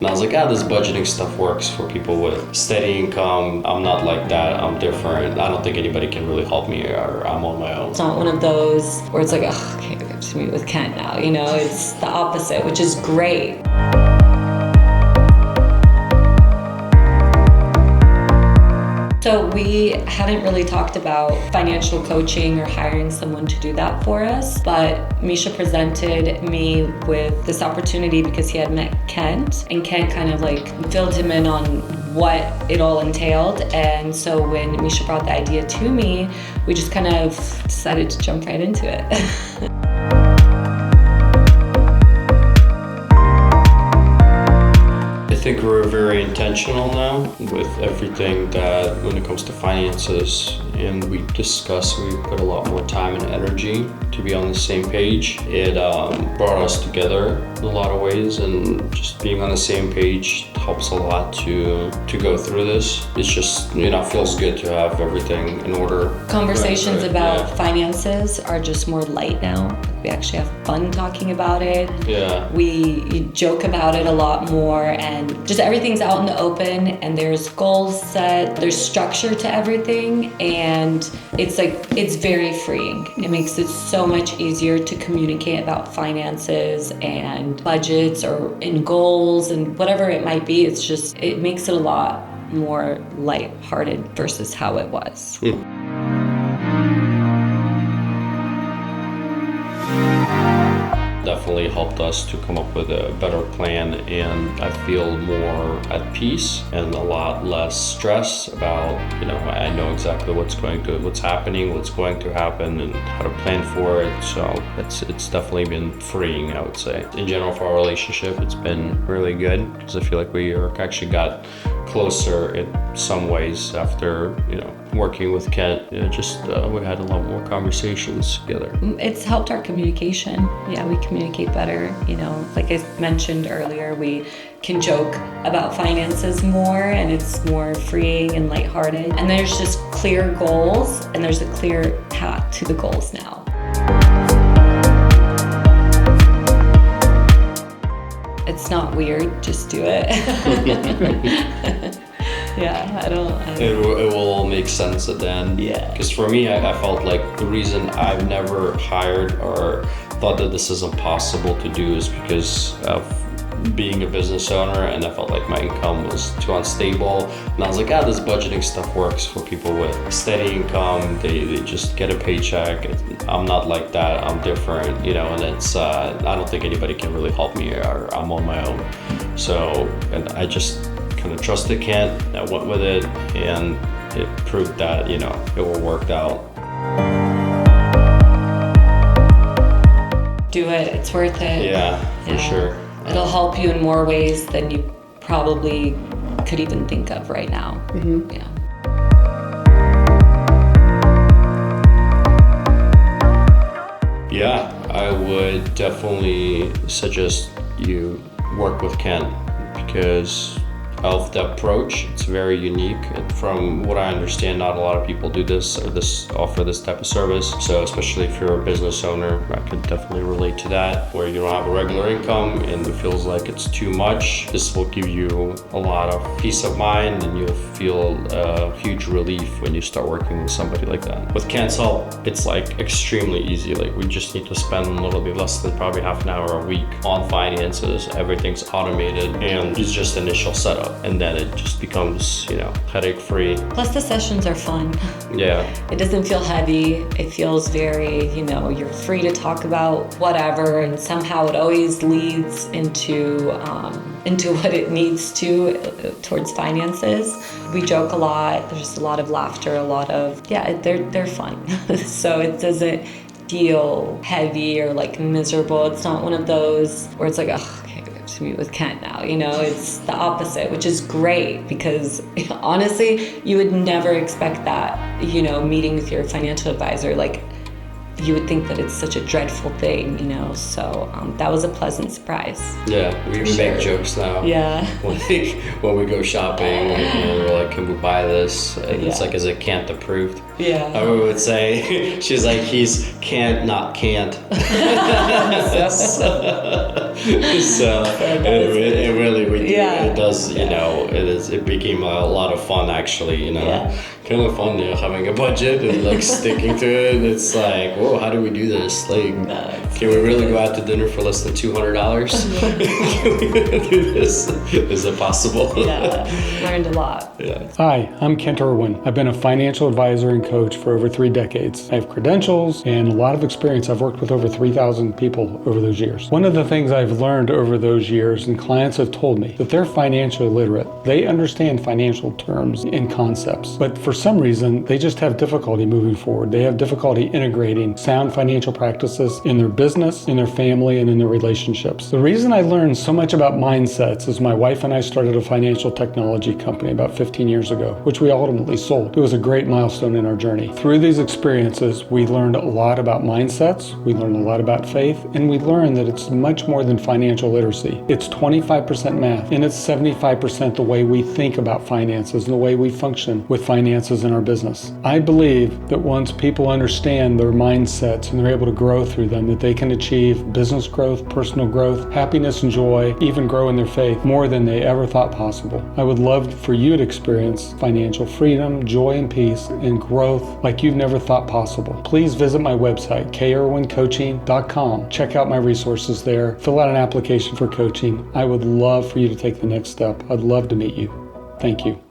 And I was like, this budgeting stuff works for people with steady income. I'm not like that. I'm different. I don't think anybody can really help me, or I'm on my own. It's not one of those where it's like, oh, okay, I have to meet with Kent now. You know, it's the opposite, which is great. So we hadn't really talked about financial coaching or hiring someone to do that for us, but Misha presented me with this opportunity because he had met Kent, and Kent kind of like filled him in on what it all entailed. And so when Misha brought the idea to me, we just kind of decided to jump right into it. I think we're very intentional now with everything that when it comes to finances, and we put a lot more time and energy to be on the same page. It brought us together in a lot of ways, and just being on the same page helps a lot to go through this. It's just, feels good to have everything in order. Conversations about finances are just more light now. We actually have fun talking about it. Yeah. We joke about it a lot more, and just everything's out in the open, and there's goals set, there's structure to everything, and it's very freeing. It makes it so much easier to communicate about finances and budgets or in goals and whatever it might be. It makes it a lot more lighthearted versus how it was. Definitely helped us to come up with a better plan, and I feel more at peace and a lot less stress about, I know exactly what's going to happen and how to plan for it. So it's definitely been freeing, I would say. In general, for our relationship, it's been really good because I feel like we actually got closer in some ways after, working with Kent. We had a lot more conversations together. It's helped our communication. Yeah, we communicate better. Like I mentioned earlier, we can joke about finances more, and it's more freeing and lighthearted. And there's just clear goals, and there's a clear path to the goals now. It's not weird, just do it. Yeah, I don't. It will all make sense at the end. Yeah. Because for me, I felt like the reason I've never hired or thought that this is impossible to do is because of being a business owner, and I felt like my income was too unstable. And I was like, this budgeting stuff works for people with steady income. They just get a paycheck. I'm not like that. I'm different, and it's, I don't think anybody can really help me, or I'm on my own. So, and I just kind of trusted Kent. I went with it, and it proved that, it all worked out. Do it. It's worth it. Yeah, for sure. It'll help you in more ways than you probably could even think of right now. Mm-hmm. Yeah. Yeah, I would definitely suggest you work with Kent because of the approach. It's very unique. And from what I understand, not a lot of people do this or offer this type of service. So especially if you're a business owner, I could definitely relate to that, where you don't have a regular income and it feels like it's too much. This will give you a lot of peace of mind, and you'll feel a huge relief when you start working with somebody like that. With Kent's help, it's like extremely easy. Like, we just need to spend a little bit less than probably half an hour a week on finances. Everything's automated, and it's just initial setup. And then it just becomes, headache-free. Plus the sessions are fun. Yeah. It doesn't feel heavy. It feels very, you're free to talk about whatever, and somehow it always leads into what it needs to towards finances. We joke a lot. There's a lot of laughter, they're fun. So it doesn't feel heavy or like miserable. It's not one of those where it's like, to meet with Kent now. It's the opposite, which is great because honestly, you would never expect that, meeting with your financial advisor. Like, you would think that it's such a dreadful thing, so that was a pleasant surprise. Yeah, we make jokes now. Yeah. When we go shopping and we're like, can we buy this? And it's like, is it can't approved? Yeah. I would say, she's like, he's can't, not can't. So it really, we do. It does, it became a lot of fun actually, kind of fun, having a budget and like sticking to it. It's like, whoa, how do we do this? Like, can we really go out to dinner for less than $200? Can we do this? Is it possible? Yeah, learned a lot. Yeah. Hi, I'm Kent Irwin. I've been a financial advisor and coach for over 3 decades. I have credentials and a lot of experience. I've worked with over 3,000 people over those years. One of the things I've learned over those years, and clients have told me, that they're financially literate. They understand financial terms and concepts, but for some reason, they just have difficulty moving forward. They have difficulty integrating sound financial practices in their business, in their family, and in their relationships. The reason I learned so much about mindsets is my wife and I started a financial technology company about 15 years ago, which we ultimately sold. It was a great milestone in our journey. Through these experiences, we learned a lot about mindsets, we learned a lot about faith, and we learned that it's much more than financial literacy. It's 25% math, and it's 75% the way we think about finances and the way we function with finances in our business. I believe that once people understand their mindsets and they're able to grow through them, that they can achieve business growth, personal growth, happiness and joy, even grow in their faith more than they ever thought possible. I would love for you to experience financial freedom, joy and peace, and growth like you've never thought possible. Please visit my website, kirwincoaching.com. Check out my resources there. Fill out an application for coaching. I would love for you to take the next step. I'd love to meet you. Thank you.